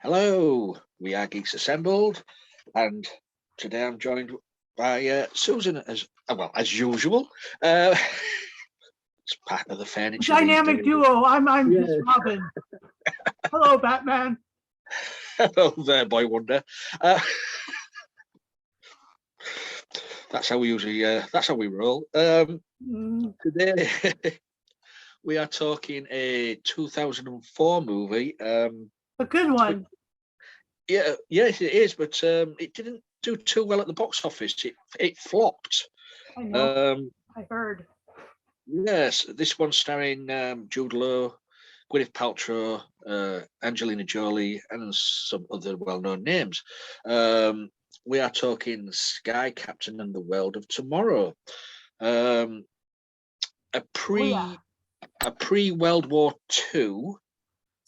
Hello, we are Geeks Assembled, and today I'm joined by Susan as usual. It's part of the furniture. Dynamic duo. I'm Yeah. his Robin. Hello, Batman. Hello there, boy wonder. That's how we usually. That's how we roll. Today we are talking a 2004 movie. A good one. Yes, it is, but it didn't do too well at the box office. It flopped. I know. I heard. Yes, this one's starring Jude Law, Gwyneth Paltrow, Angelina Jolie, and some other well-known names. We are talking Sky Captain and the World of Tomorrow. A pre-World War II.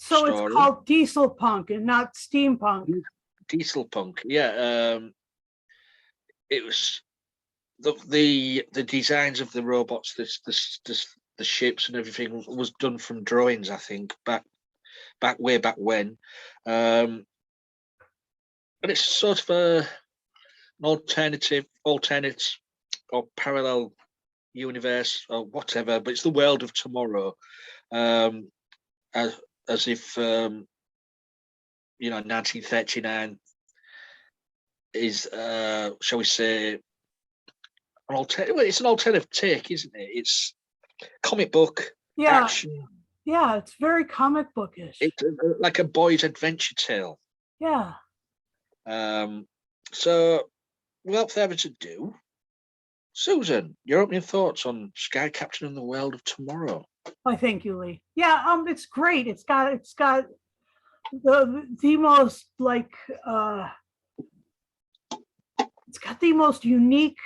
So story. It's called Diesel Punk and not Steampunk. Diesel Punk, yeah. It was the designs of the robots, the ships and everything was done from drawings, I think, way back when. And it's sort of an alternate or parallel universe or whatever, but it's the world of tomorrow. As if 1939 is shall we say it's an alternative take, isn't it? It's comic book action. Yeah, it's very comic bookish. It's like a boy's adventure tale. Yeah. So without further ado, Susan, your opening thoughts on Sky Captain and the World of Tomorrow. Why, thank you, Lee. Yeah, it's great. It's got the most like it's got the most unique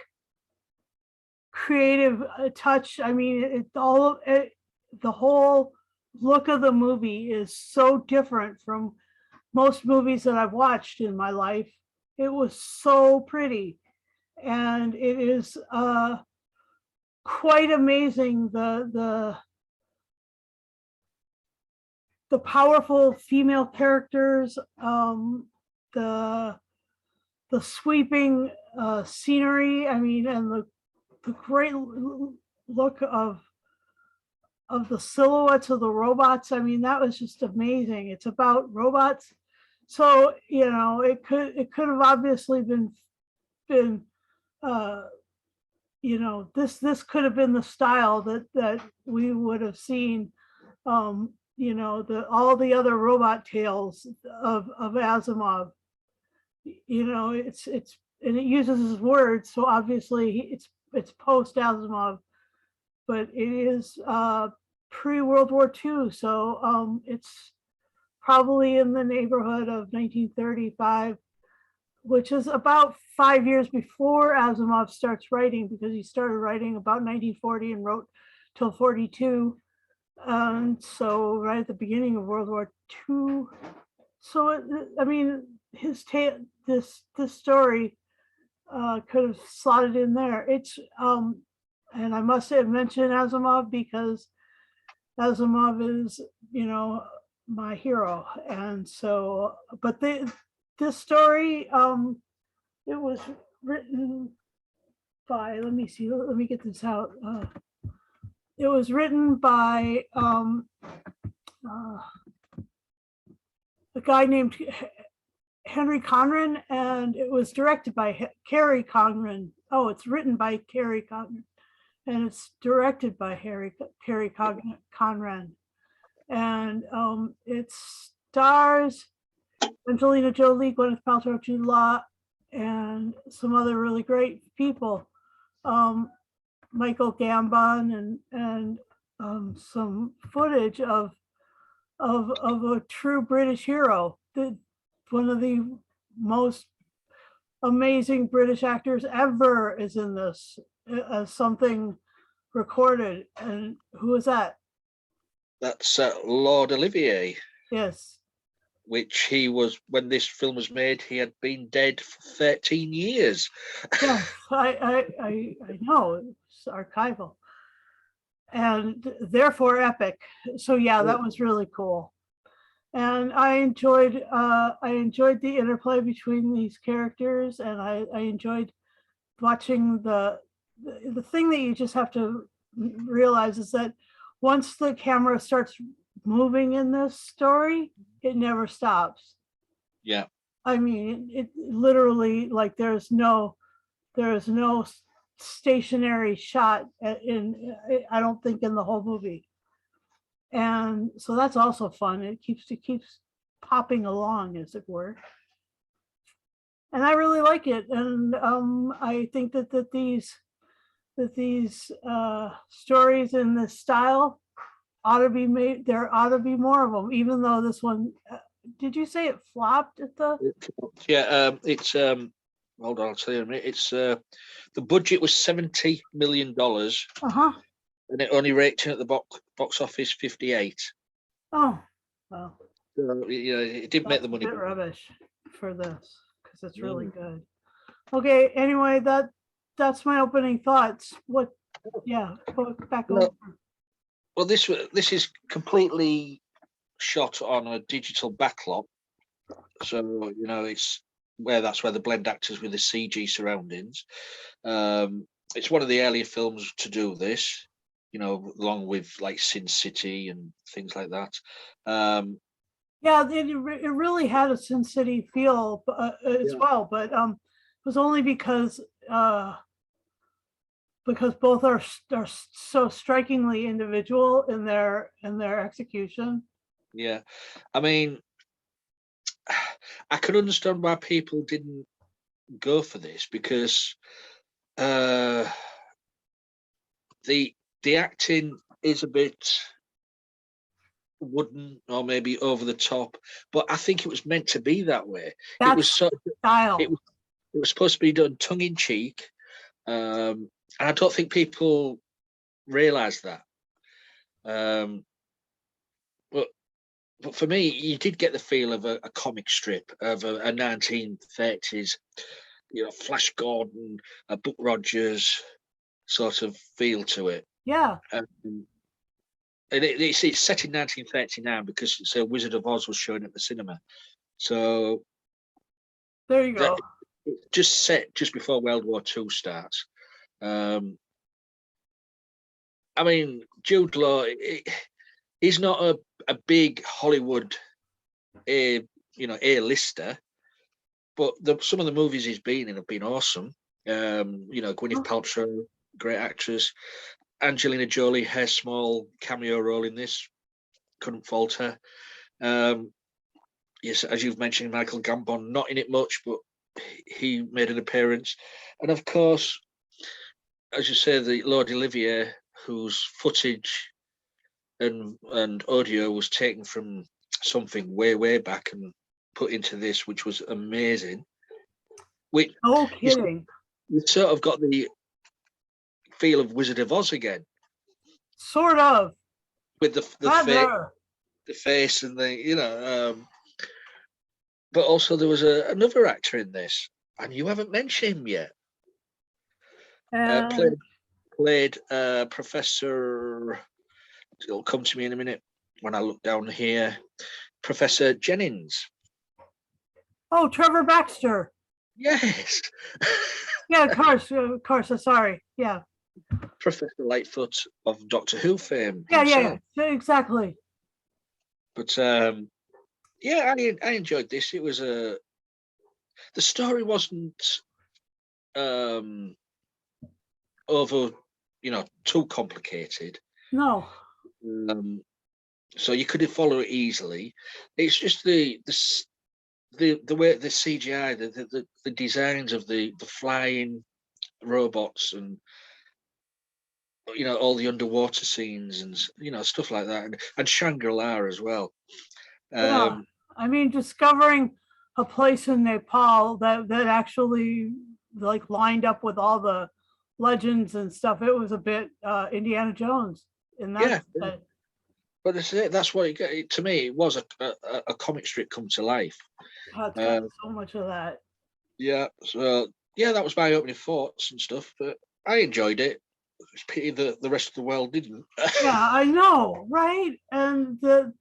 creative touch. I mean, the whole look of the movie is so different from most movies that I've watched in my life. It was so pretty, and it is quite amazing the powerful female characters, the sweeping scenery. I mean, and the great look of the silhouettes of the robots. I mean, that was just amazing. It's about robots, so it could have obviously been this could have been the style that we would have seen. All the other robot tales of Asimov. It's and it uses his words, so obviously it's post Asimov, but it is pre-World War II, so it's probably in the neighborhood of 1935, which is about 5 years before Asimov starts writing, because he started writing about 1940 and wrote till 42. So right at the beginning of World War II. So I mean, his this story could have slotted in there. It's and I must have mentioned Asimov because Asimov is my hero, and so but this story it was written by, let me get this out. It was written by a guy named Henry Conrad, and it was directed by Carrie Conrad. Oh, it's written by Carrie Conrad, and it's directed by Carrie Conrad. And it stars Angelina Jolie, Gwyneth Paltrow, Jude Law, and some other really great people. Michael Gambon and some footage of a true British hero. One of the most amazing British actors ever is in this as something recorded. And who is that? That's Lord Olivier. Yes. Which he was, when this film was made, he had been dead for 13 years. Yes, I know, it's archival and therefore epic. So yeah, that was really cool. and I enjoyed the interplay between these characters, and I enjoyed watching the thing that you just have to realize is that once the camera starts moving in this story, it never stops. Yeah. I mean, it literally, like, there's no stationary shot I don't think in the whole movie. And so that's also fun. It keeps popping along, as it were. And I really like it. And I think that these stories in this style ought to be made. There ought to be more of them, even though this one, did you say it flopped at the? Yeah, it's hold on, I'll tell you in a minute. It's the budget was $70 million, Uh-huh. and it only rated at the box office 58. Oh, well, So, it didn't make the money. a bit rubbish for this, because it's really good. Okay, anyway, that's my opening thoughts. What? Yeah, go back over. Well, this is completely shot on a digital backlot, so it's that's where they blend actors with the CG surroundings. It's one of the earlier films to do this, along with like Sin City and things like that. Yeah, it really had a Sin City feel as well, but it was only because both are so strikingly individual in their execution. Yeah, I mean, I can understand why people didn't go for this, because the acting is a bit wooden or maybe over the top, but I think it was meant to be that way. That's it was style. It was supposed to be done tongue in cheek, and I don't think people realised that. But for me, you did get the feel of a comic strip of a 1930s, Flash Gordon, a Buck Rogers sort of feel to it. Yeah. And it's set in 1939 because it's a Wizard of Oz was showing at the cinema. So there you go. It's just set just before World War II starts. I mean, Jude Law, he's not a big Hollywood A-lister, but some of the movies he's been in have been awesome. Gwyneth Paltrow, great actress. Angelina Jolie, her small cameo role in this, couldn't fault her. Yes, as you've mentioned, Michael Gambon, not in it much, but he made an appearance. And of course, as you say, the Lord Olivier, whose footage and audio was taken from something way back and put into this, which was amazing. No kidding. You sort of got the feel of Wizard of Oz again. Sort of. With the face and the, but also there was another actor in this, and you haven't mentioned him yet. Played Professor, it'll come to me in a minute when I look down here, Professor Jennings. Oh, Trevor Baxter. Yes. Yeah, of course. Sorry. Yeah. Professor Lightfoot of Doctor Who fame. Yeah, exactly. But I enjoyed this. It was the story wasn't over, too complicated. No. So you could follow it easily. It's just the way the CGI, the designs of the flying robots and all the underwater scenes and stuff like that, and Shangri-La as well. Yeah, I mean, discovering a place in Nepal that actually like lined up with all the legends and stuff. It was a bit Indiana Jones in that. Yeah. But that's what it got. To me, it was a comic strip come to life. It's got so much of that. Yeah. So that was my opening thoughts and stuff. But I enjoyed it. It's pity that the rest of the world didn't. Yeah, I know, right? And the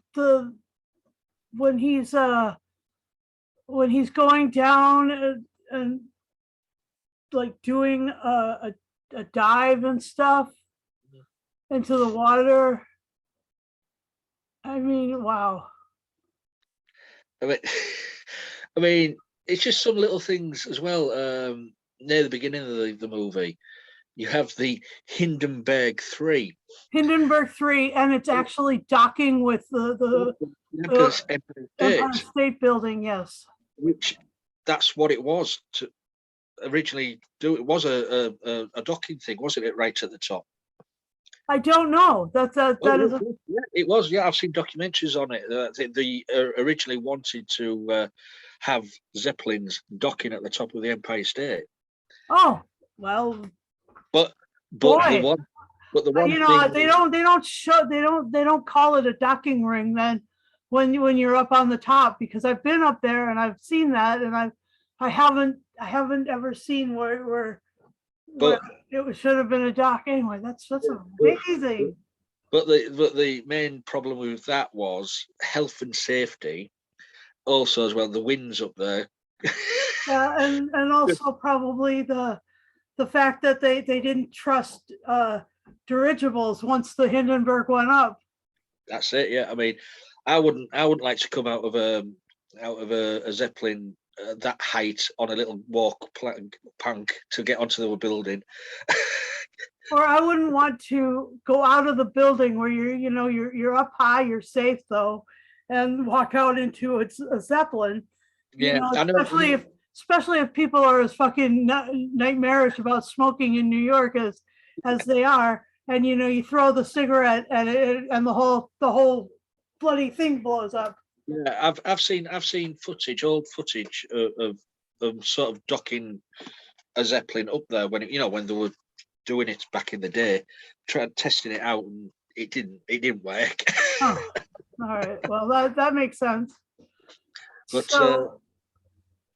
when he's going down and like doing a dive and stuff into the water. I mean, wow. I mean, I mean, it's just some little things as well. Near the beginning of the movie, you have the Hindenburg 3. Hindenburg 3, and it's actually docking with the Empire Empire State, State Building, yes. which that's what it was to originally do. It was a docking thing, wasn't it? Right at the top. I don't know. That is a, Yeah, it was. Yeah, I've seen documentaries on it. They originally wanted to have Zeppelins docking at the top of the Empire State. oh well. But Boy, the one you know, thing they don't call it a docking ring then when you're up on the top, because I've been up there and I've seen that, and I haven't ever seen where it should have been a dock. Anyway, that's amazing. But the main problem with that was health and safety. Also, as well, the winds up there. Yeah, and also probably the fact that they didn't trust dirigibles once the Hindenburg went up. That's it. Yeah, I mean, I wouldn't like to come out of a Zeppelin that height on a little walk plank to get onto the building. Or I wouldn't want to go out of the building where you're up high, you're safe though, and walk out into a Zeppelin. Yeah, I know. Especially if people are as fucking nightmarish about smoking in New York as they are, and you throw the cigarette and the whole bloody thing blows up. Yeah, I've seen old footage of sort of docking a Zeppelin up there when when they were doing it back in the day, testing it out, and it didn't work. Oh, all right, well that makes sense. But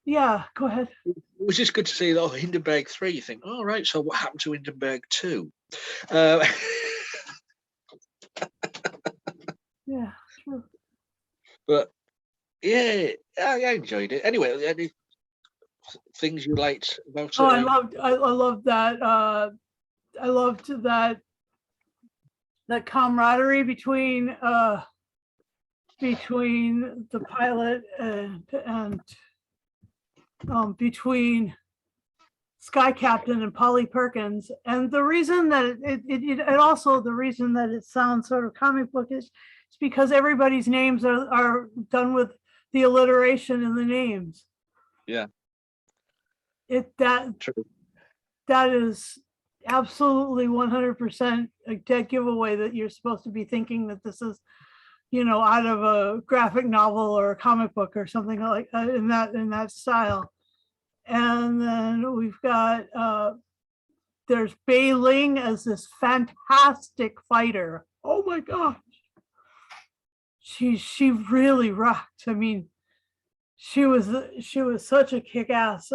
yeah, go ahead. It was just good to see Hindenburg 3. You think, all right, so what happened to Hindenburg 2? Yeah, true. But yeah, I enjoyed it. Anyway, any things you liked about it? I loved that. I loved that camaraderie between the pilot and between Sky Captain and Polly Perkins. And the reason that the reason that it sounds sort of comic bookish is because everybody's names are done with the alliteration in the names. Yeah. True. That is absolutely 100% a dead giveaway that you're supposed to be thinking that this is, out of a graphic novel or a comic book or something like in that style. And then we've got there's Bei Ling as this fantastic fighter. Oh my gosh, she really rocked. I mean, she was such a kick-ass.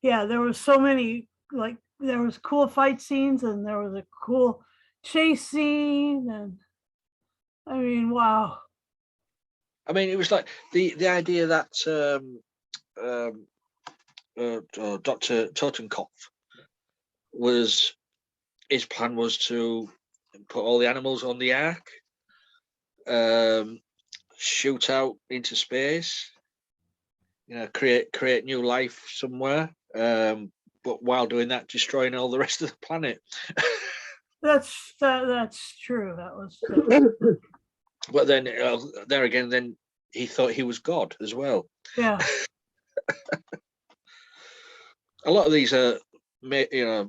Yeah, there was so many, like there was cool fight scenes and there was a cool chase scene, and I mean, wow. I mean, it was like the idea that Dr. Totenkopf his plan was to put all the animals on the ark, shoot out into space, create new life somewhere, but while doing that, destroying all the rest of the planet. That's true. That was. But then there again, then he thought he was God as well. Yeah. A lot of these mega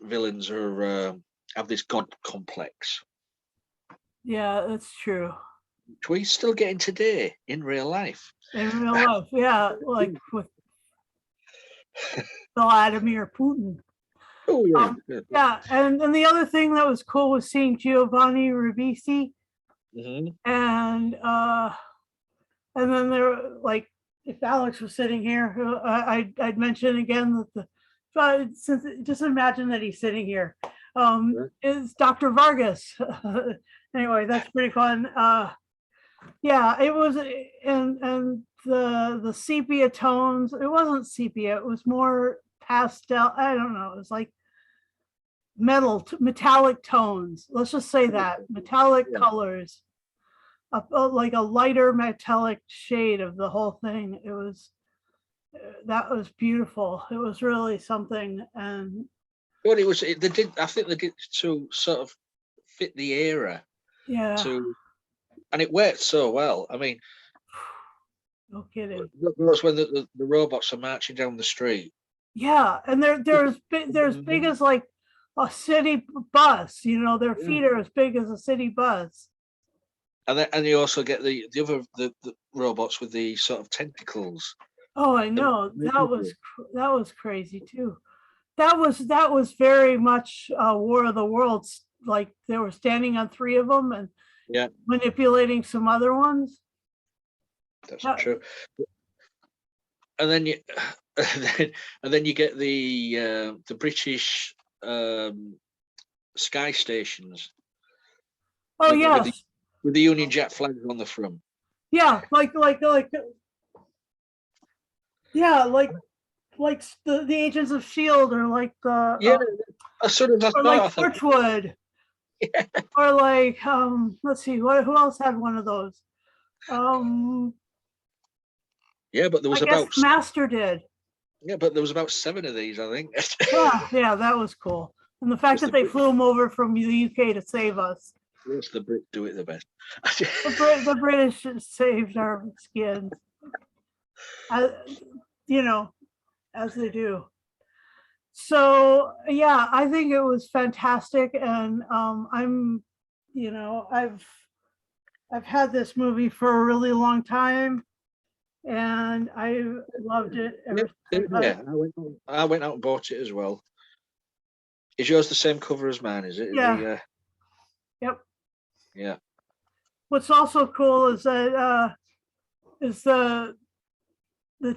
villains have this God complex. Yeah, that's true. Which we're still getting today in real life. In real life, yeah, like with Vladimir Putin. Oh yeah. Yeah, and the other thing that was cool was seeing Giovanni Ribisi. Mm-hmm. And then there, like, if Alex was sitting here, I'd mention again that just imagine that he's sitting here. Is Dr. Vargas. Anyway, that's pretty fun. Yeah, it was, and the sepia tones. It wasn't sepia. It was more pastel. I don't know. It was like metallic tones. Let's just say that metallic Yeah. colors, like a lighter metallic shade of the whole thing. It was that was beautiful. It was really something, and But they did. I think they did to sort of fit the era yeah, and it worked so well. I mean, no kidding. that's when the robots are marching down the street. Yeah, and they're as big as like a city bus. Their Yeah. feet are as big as a city bus. And you also get the robots with the sort of tentacles. Oh, I know. That was crazy too. That was very much War of the Worlds. Like they were standing on three of them and Yeah, manipulating some other ones. that's That- true. And then you and then you get the British sky stations oh with yes, with the Union Jack flags on the front. yeah, like the Agents of Shield, or like the Yeah, as soon as I or thought, I like thought, Torchwood, yeah, or like let's see, who else had one of those? yeah, but there I was guess about Master did. but there was about 7 of these, I think. Yeah, that was cool. And the fact Because that they flew them over from the UK to save us. yes, the Brits do it the best. The British saved our skins, as, as they do. So yeah, I think it was fantastic, and I've had this movie for a really long time, and I loved it ever since. Yeah, I went out and bought it as well. Is yours the same cover as mine? Is it? Yeah. Yep. Yeah. What's also cool is that is the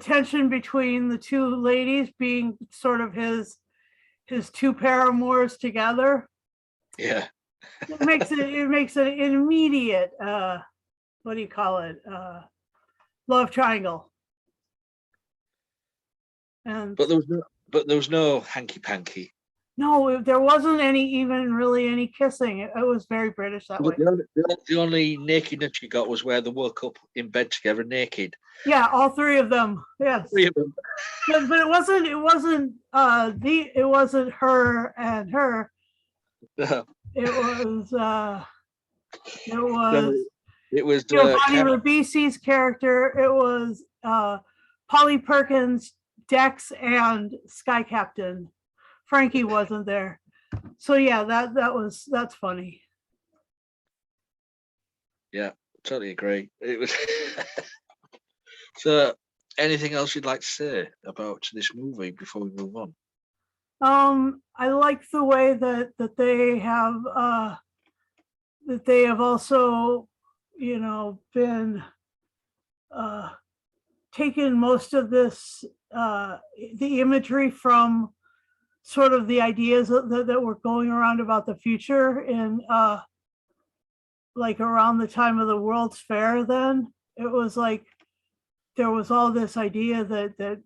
tension between the two ladies being sort of his two paramours together. Yeah. It makes an immediate what do you call it? Love triangle. And But there was no hanky panky. no, there wasn't even really any kissing. It was very British that way. The only nakedness you got was where they woke up in bed together naked. Yeah, all three of them. Yes. Three of them. But it wasn't her and her. It was Bonnie Rabisi's character. It was Polly Perkins, Dex, and Sky Captain. Frankie wasn't there. So yeah, that's funny. Yeah, totally agree. It was so. Anything else you'd like to say about this movie before we move on? I like the way that they have also, been taken most of this the imagery from sort of the ideas that were going around about the future in like around the time of the World's Fair. Then it was like there was all this idea that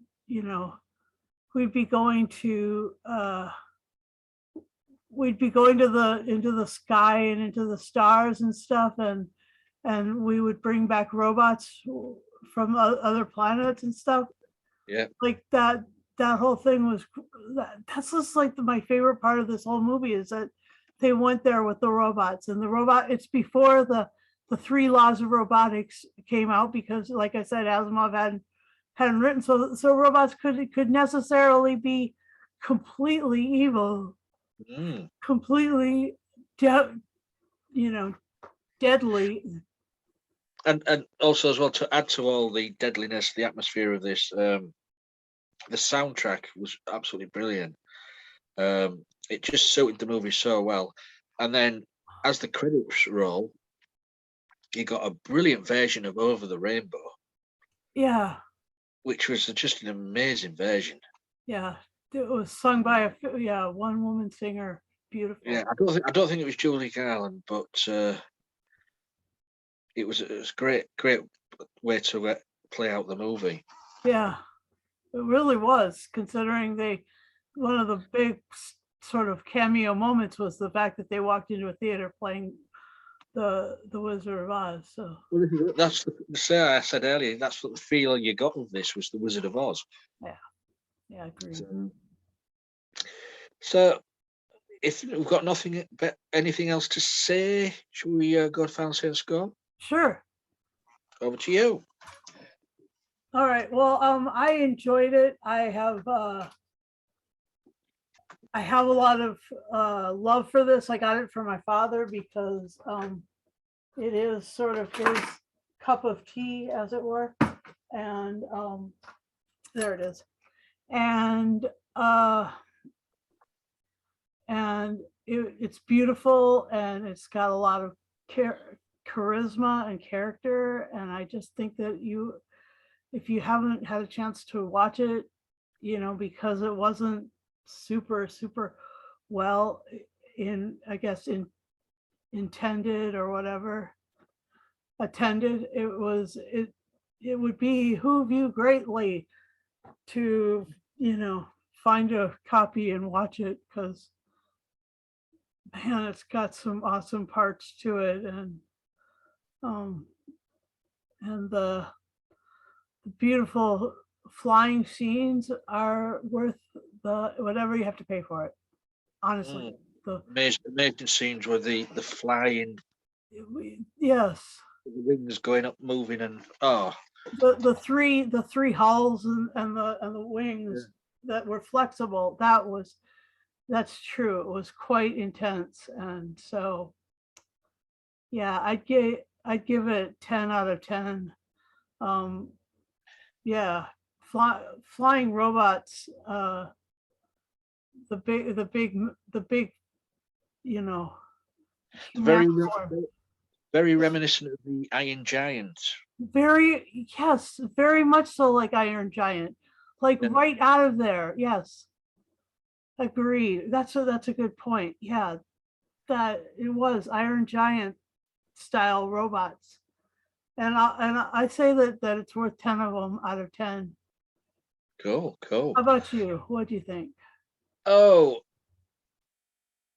we'd be going to into the sky and into the stars and stuff, and we would bring back robots from other planets and stuff. Yeah, like that whole thing was that's just like my favorite part of this whole movie, is that they went there with the robots. And it's before the 3 laws of robotics came out, because like I said, Asimov hadn't written, so robots could necessarily be completely evil, completely deadly. And also as well, to add to all the deadliness, the atmosphere of this, the soundtrack was absolutely brilliant. It just suited the movie so well. And then as the credits roll, you got a brilliant version of Over the Rainbow. Yeah. Which was just an amazing version. Yeah. It was sung by a one woman singer. Beautiful. Yeah, I don't think it was Julie Garland, but it was a great way to play out the movie. Yeah, it really was, considering one of the big sort of cameo moments was the fact that they walked into a theater playing the Wizard of Oz. So That's I said earlier. That's what the feel you got of this was the Wizard of Oz. yeah, I agree. So if we've got anything else to say, should we go to fancy and score? Sure. Over to you. All right. Well, I enjoyed it. I have a lot of love for this. I got it from my father because it is sort of his cup of tea, as it were. And there it is. And it's beautiful, and it's got a lot of charisma and character. And I just think that if you haven't had a chance to watch it, because it wasn't super well intended or whatever, attended, it would behoove you greatly to find a copy and watch it, because man, it's got some awesome parts to it. And the beautiful flying scenes are worth whatever you have to pay for it, honestly. The amazing scenes where the flying, yes, the wings going up, moving, and the three hulls and the wings that were flexible. That's true. It was quite intense. And so yeah, I'd give it 10 out of 10. Yeah, flying robots, the big, very form. very reminiscent of the Iron Giant. Yes, very much so, like Iron Giant, like right out of there. Yes, agreed. That's a good point. Yeah, that it was Iron Giant style robots. And I say that it's worth 10 of them out of 10. Cool. How about you? What do you think? Oh,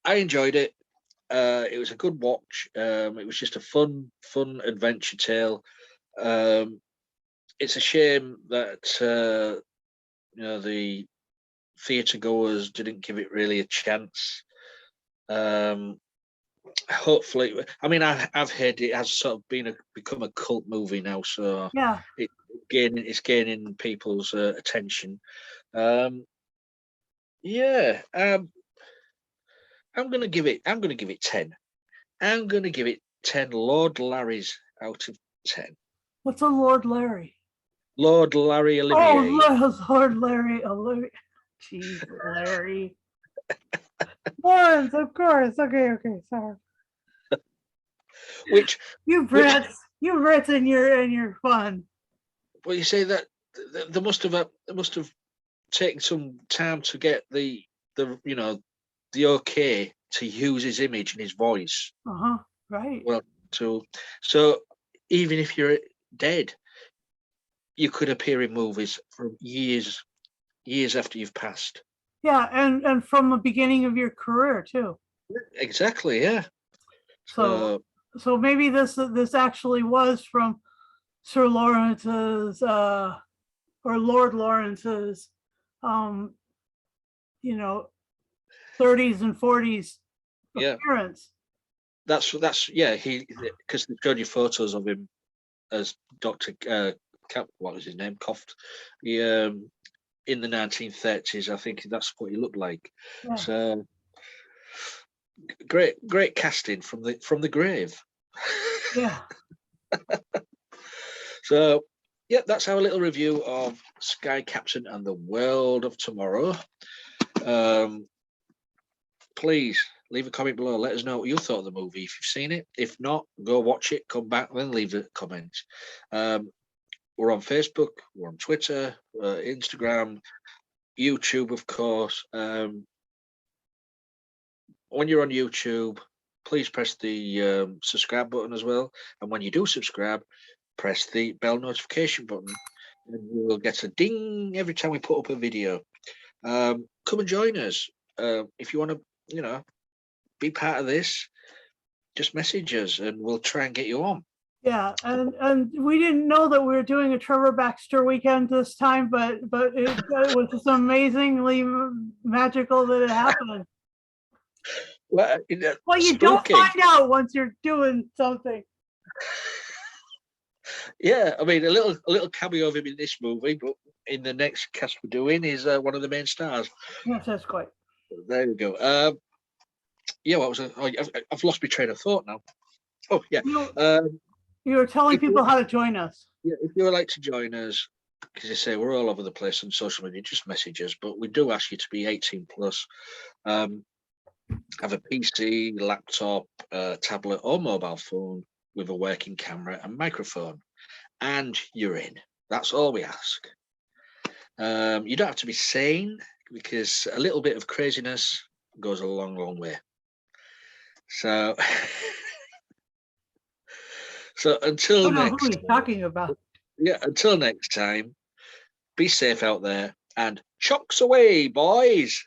I enjoyed it. It was a good watch. It was just a fun adventure tale. It's a shame that the theatre goers didn't give it really a chance. Hopefully, I mean, I've heard it has sort of become a cult movie now, so Yeah, it's gaining people's attention. I'm gonna give it 10. I'm gonna give it 10 Lord Larrys out of 10. what's a Lord Larry? Lord Larry Olivier. Oh, Lord Larry Olivier. Jeez, Larry. Lawrence, of course. Okay, sorry. Which you Brits and your fun. Well, you say that they must have taken some time to get the okay to use his image and his voice. Right. Well, so even if you're dead, you could appear in movies for years after you've passed. Yeah, and from the beginning of your career too. Exactly. Yeah. So maybe this actually was from Sir Lawrence's or Lord Lawrence's 30s and 40s appearance. That's he, because they showed you photos of him as Dr. What was his name? Coft. He in the 1930s, I think that's what he looked like. Yeah. So great casting from the grave. Yeah. So yeah, that's our little review of Sky Captain and the World of Tomorrow. Please leave a comment below. Let us know what you thought of the movie if you've seen it. If not, go watch it, come back, then leave a comment. We're on Facebook, we're on Twitter, Instagram, YouTube, of course. When you're on YouTube, please press the subscribe button as well. And when you do subscribe, press the bell notification button, and you will get a ding every time we put up a video. Come and join us. If you want to, be part of this, just message us and we'll try and get you on. Yeah, and we didn't know that we were doing a Trevor Baxter weekend this time, but it was just amazingly magical that it happened. Well, You don't find out once you're doing something. Yeah, I mean, a little cameo of him in this movie, but in the next cast we're doing is one of the main stars. Yes, that's quite. There you go. Yeah, what was it? Oh, I've lost my train of thought now. Oh, yeah. You were telling people how to join us. Yeah, if you would like to join us, because you say we're all over the place on social media, just message us. But we do ask you to be 18 plus, have a PC, laptop, tablet, or mobile phone with a working camera and microphone, and you're in. That's all we ask. You don't have to be sane, because a little bit of craziness goes a long, long way. So. So until next who he's talking about. Yeah, until next time, be safe out there and chocks away, boys.